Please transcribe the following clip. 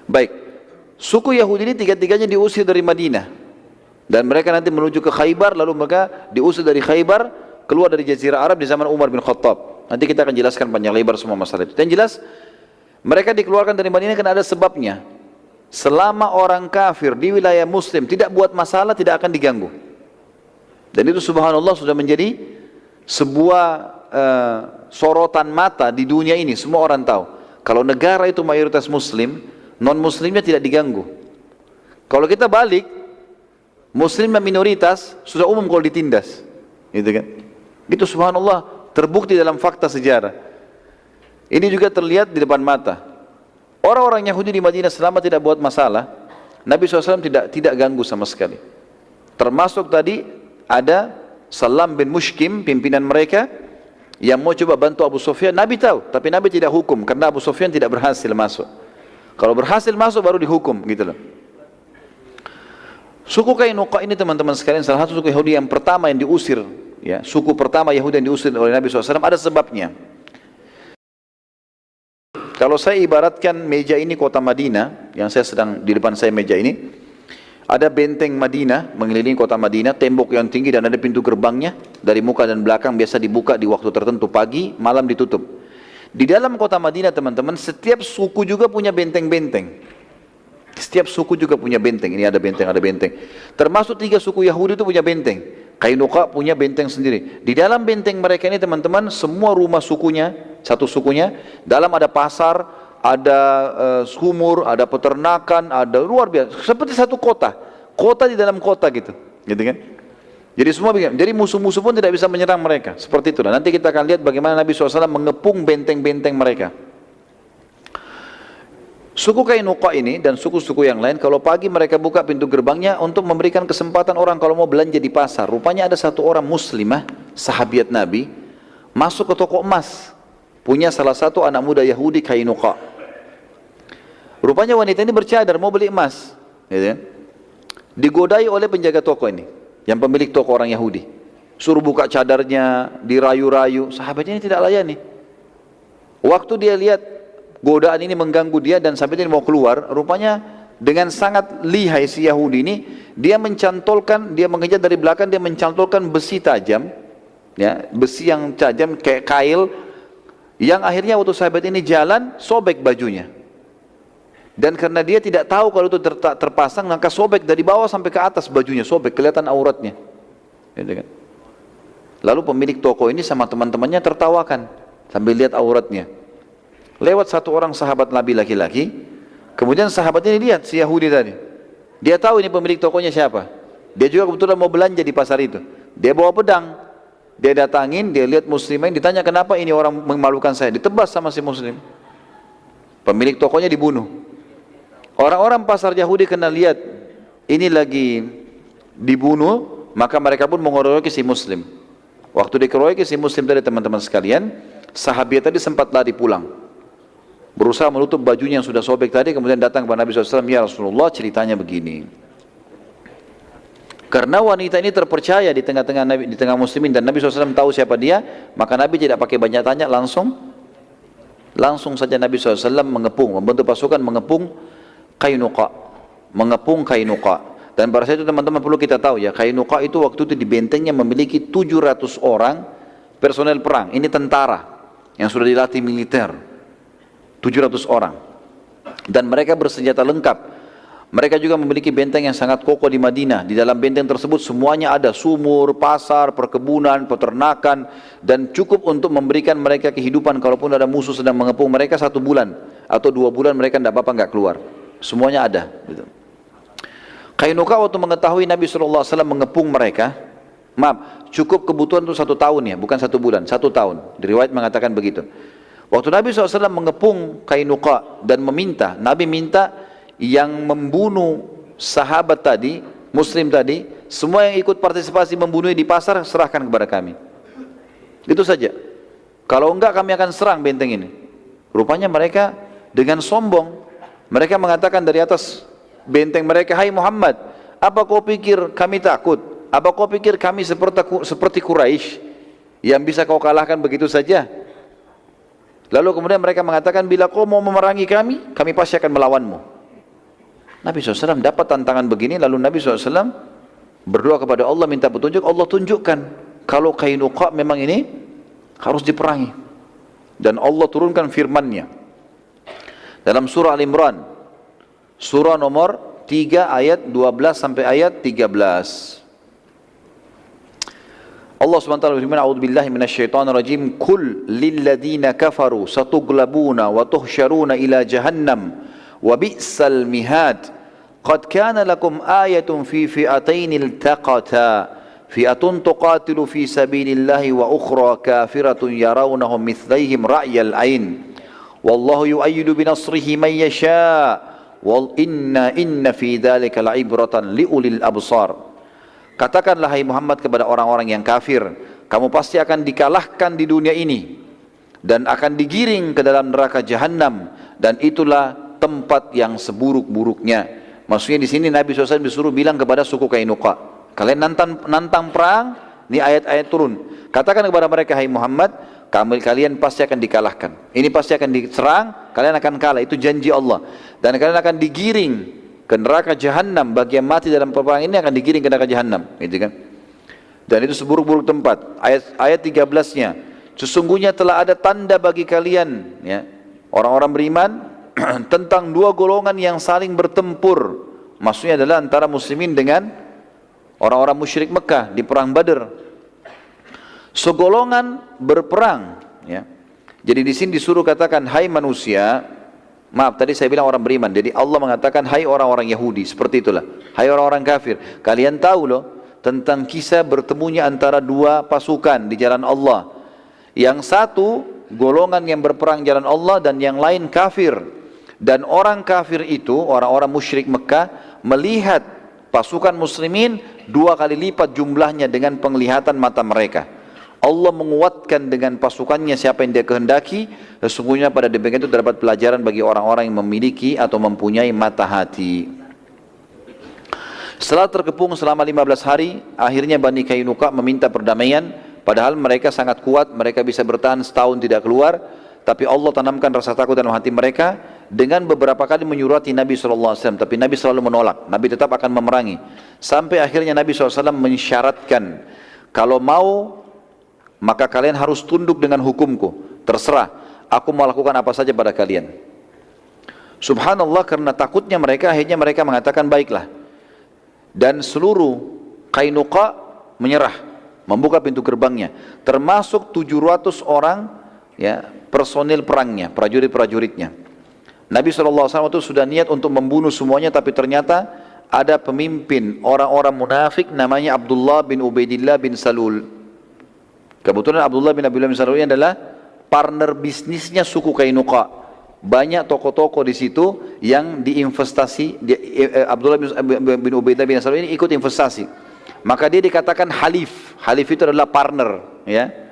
Baik, suku Yahudi ini tiga-tiganya diusir dari Madinah. Dan mereka nanti menuju ke Khaybar, lalu mereka diusir dari Khaybar, keluar dari Jazirah Arab di zaman Umar bin Khattab. Nanti kita akan jelaskan panjang lebar semua masalah itu. Dan jelas, mereka dikeluarkan dari Madinah karena ada sebabnya. Selama orang kafir di wilayah Muslim tidak buat masalah, tidak akan diganggu. Dan itu subhanallah sudah menjadi sebuah sorotan mata di dunia ini. Semua orang tahu. Kalau negara itu mayoritas Muslim, non-Muslimnya tidak diganggu. Kalau kita balik, Muslim yang minoritas sudah umum kalau ditindas, gitu kan? Itu subhanallah terbukti dalam fakta sejarah. Ini juga terlihat di depan mata. Orang-orang Yahudi di Madinah selama tidak buat masalah, Nabi SAW tidak ganggu sama sekali. Termasuk tadi ada Salam bin Mushkim, pimpinan mereka yang mau coba bantu Abu Sufyan. Nabi tahu, tapi Nabi tidak hukum karena Abu Sufyan tidak berhasil masuk. Kalau berhasil masuk baru dihukum, gitu loh. Suku Qainuqa ini teman-teman sekalian salah satu suku Yahudi yang pertama yang diusir, ya, suku pertama Yahudi yang diusir oleh Nabi SAW, ada sebabnya. Kalau saya ibaratkan meja ini kota Madinah, yang saya sedang di depan saya meja ini, ada benteng Madinah mengelilingi kota Madinah, tembok yang tinggi dan ada pintu gerbangnya dari muka dan belakang, biasa dibuka di waktu tertentu, pagi, malam ditutup. Di dalam kota Madinah teman-teman, setiap suku juga punya benteng-benteng. Setiap suku juga punya benteng. Ini ada benteng, ada benteng. Termasuk 3 suku Yahudi itu punya benteng. Qainuqa punya benteng sendiri. Di dalam benteng mereka ini teman-teman, semua rumah sukunya, satu sukunya, dalam ada pasar, ada sumur, ada peternakan, ada luar biasa. Seperti satu kota. Kota di dalam kota gitu. Gitu kan? Jadi semua begini. Jadi musuh-musuh pun tidak bisa menyerang mereka. Seperti itulah. Nanti kita akan lihat bagaimana Nabi SAW mengepung benteng-benteng mereka. Suku Qainuqa ini dan suku-suku yang lain, kalau pagi mereka buka pintu gerbangnya untuk memberikan kesempatan orang kalau mau belanja di pasar. Rupanya ada satu orang muslimah, sahabiat Nabi, masuk ke toko emas, punya salah satu anak muda Yahudi Qainuqa. Rupanya wanita ini bercadar mau beli emas, gitu. Digodai oleh penjaga toko ini, yang pemilik toko orang Yahudi. Suruh buka cadarnya, dirayu-rayu, sahabatnya ini tidak layani. Waktu dia lihat godaan ini mengganggu dia dan sampai dia mau keluar, rupanya dengan sangat lihai si Yahudi ini, dia mencantolkan, dia mengejar dari belakang, dia mencantolkan besi tajam, ya, besi yang tajam kayak kail, yang akhirnya waktu sahabat ini jalan, sobek bajunya. Dan karena dia tidak tahu kalau itu terpasang, maka sobek dari bawah sampai ke atas bajunya, sobek, kelihatan auratnya. Gitu kan? Lalu pemilik toko ini sama teman-temannya tertawakan sambil lihat auratnya. Lewat satu orang sahabat Nabi laki-laki, kemudian sahabat ini lihat si Yahudi tadi. Dia tahu ini pemilik tokonya siapa. Dia juga kebetulan mau belanja di pasar itu. Dia bawa pedang. Dia datangin, dia lihat muslimin, ditanya kenapa ini orang memalukan saya. Ditebas sama si muslim. Pemilik tokonya dibunuh. Orang-orang pasar Yahudi kena lihat ini lagi dibunuh, maka mereka pun mengeroyoki si muslim. Waktu dikeroyoki si muslim tadi teman-teman sekalian, sahabat tadi sempat lari pulang. Berusaha menutup bajunya yang sudah sobek tadi, kemudian datang kepada Nabi SAW, ya Rasulullah, ceritanya begini. Karena wanita ini terpercaya di tengah-tengah Nabi, di tengah muslimin, dan Nabi SAW tahu siapa dia, maka Nabi tidak pakai banyak tanya, langsung saja Nabi SAW mengepung, membentuk pasukan mengepung Qainuqa, Dan pada saat itu teman-teman perlu kita tahu ya, Qainuqa itu waktu itu di bentengnya memiliki 700 orang personel perang. Ini tentara yang sudah dilatih militer. 700 orang. Dan mereka bersenjata lengkap. Mereka juga memiliki benteng yang sangat kokoh di Madinah. Di dalam benteng tersebut semuanya ada sumur, pasar, perkebunan, peternakan, dan cukup untuk memberikan mereka kehidupan kalaupun ada musuh sedang mengepung mereka 1 bulan atau 2 bulan mereka tidak apa-apa nggak keluar. Semuanya ada. Gitu. Qainuqa waktu mengetahui Nabi SAW mengepung mereka, cukup kebutuhan itu 1 tahun ya, bukan 1 bulan, 1 tahun. Di riwayat mengatakan begitu. Waktu Nabi SAW mengepung Qainuqa dan meminta, Nabi minta yang membunuh sahabat tadi, muslim tadi, semua yang ikut partisipasi membunuh di pasar, serahkan kepada kami. Itu saja. Kalau enggak kami akan serang benteng ini. Rupanya mereka dengan sombong, mereka mengatakan dari atas benteng mereka, hai Muhammad, apa kau pikir kami takut? Apa kau pikir kami seperti Quraisy yang bisa kau kalahkan begitu saja? Lalu kemudian mereka mengatakan, bila kau mau memerangi kami, kami pasti akan melawanmu. Nabi SAW dapat tantangan begini, lalu Nabi SAW berdoa kepada Allah, minta petunjuk. Allah tunjukkan kalau Qainuqa memang ini harus diperangi, dan Allah turunkan firman-Nya dalam surah Al-Imran, surah nomor 3 ayat 12 sampai ayat 13. Allah SWT berfirman, "A'udzubillahi minasyaitonirrajim. Qul lilladzina kafaru satughlabuna wa tuhsyaruna ila jahannam wa bi'sal mihad. Qad kana lakum ayatun fi fi'atayn iltaqata. Fi'atun tuqatilu fi sabilillahi wa ukhra kafiratun yarawnahum mithlaihim ra'yal 'ain. Wallahu yu'ayyidu binasrihi man yasha. Wal inna fi dzalika la'ibratan liulil absar." Katakanlah hai Muhammad kepada orang-orang yang kafir, kamu pasti akan dikalahkan di dunia ini dan akan digiring ke dalam neraka jahanam, dan itulah tempat yang seburuk-buruknya. Maksudnya di sini Nabi SAW disuruh bilang kepada suku Qainuqa, kalian nantang perang, ini ayat-ayat turun. Katakan kepada mereka, hai Muhammad, kalian pasti akan dikalahkan. Ini pasti akan diserang, kalian akan kalah, itu janji Allah. Dan kalian akan digiring ke neraka jahanam, bagi yang mati dalam peperangan ini akan digiring ke neraka jahanam, gitu kan? Dan itu seburuk-buruk tempat. Ayat 13-nya, sesungguhnya telah ada tanda bagi kalian, ya, orang-orang beriman tentang dua golongan yang saling bertempur. Maksudnya adalah antara muslimin dengan orang-orang musyrik Mekah di perang Badar. Segolongan berperang, ya. Jadi di sini disuruh katakan, hai manusia. Maaf, tadi saya bilang orang beriman. Jadi Allah mengatakan, hai orang-orang Yahudi, seperti itulah. Hai orang-orang kafir, kalian tahu loh tentang kisah bertemunya antara dua pasukan di jalan Allah. Yang satu golongan yang berperang jalan Allah, dan yang lain kafir. Dan orang kafir itu, orang-orang musyrik Mekah, melihat pasukan muslimin 2 kali lipat jumlahnya dengan penglihatan mata mereka. Allah menguatkan dengan pasukannya siapa yang dia kehendaki. Sesungguhnya pada demikian itu terdapat pelajaran bagi orang-orang yang memiliki atau mempunyai mata hati. Setelah terkepung selama 15 hari, akhirnya Bani Qainuqa meminta perdamaian. Padahal mereka sangat kuat, mereka bisa bertahan setahun tidak keluar. Tapi Allah tanamkan rasa takut dalam hati mereka dengan beberapa kali menyurati Nabi SAW. Tapi Nabi selalu menolak, Nabi tetap akan memerangi. Sampai akhirnya Nabi SAW mensyaratkan, kalau mau maka kalian harus tunduk dengan hukumku. Terserah, aku mau lakukan apa saja pada kalian. Subhanallah, karena takutnya mereka, akhirnya mereka mengatakan baiklah. Dan seluruh Qainuqa menyerah, membuka pintu gerbangnya, termasuk 700 orang, ya, personil perangnya, prajurit-prajuritnya. Nabi SAW itu sudah niat untuk membunuh semuanya, tapi ternyata ada pemimpin orang-orang munafik namanya Abdullah bin Ubaidillah bin Salul. Kebetulan Abdullah bin Salul ini adalah partner bisnisnya suku Qainuqa. Banyak toko-toko di situ yang diinvestasi. Abdullah bin Ubaidillah bin Salul ini ikut investasi. Maka dia dikatakan halif. Halif itu adalah partner, ya.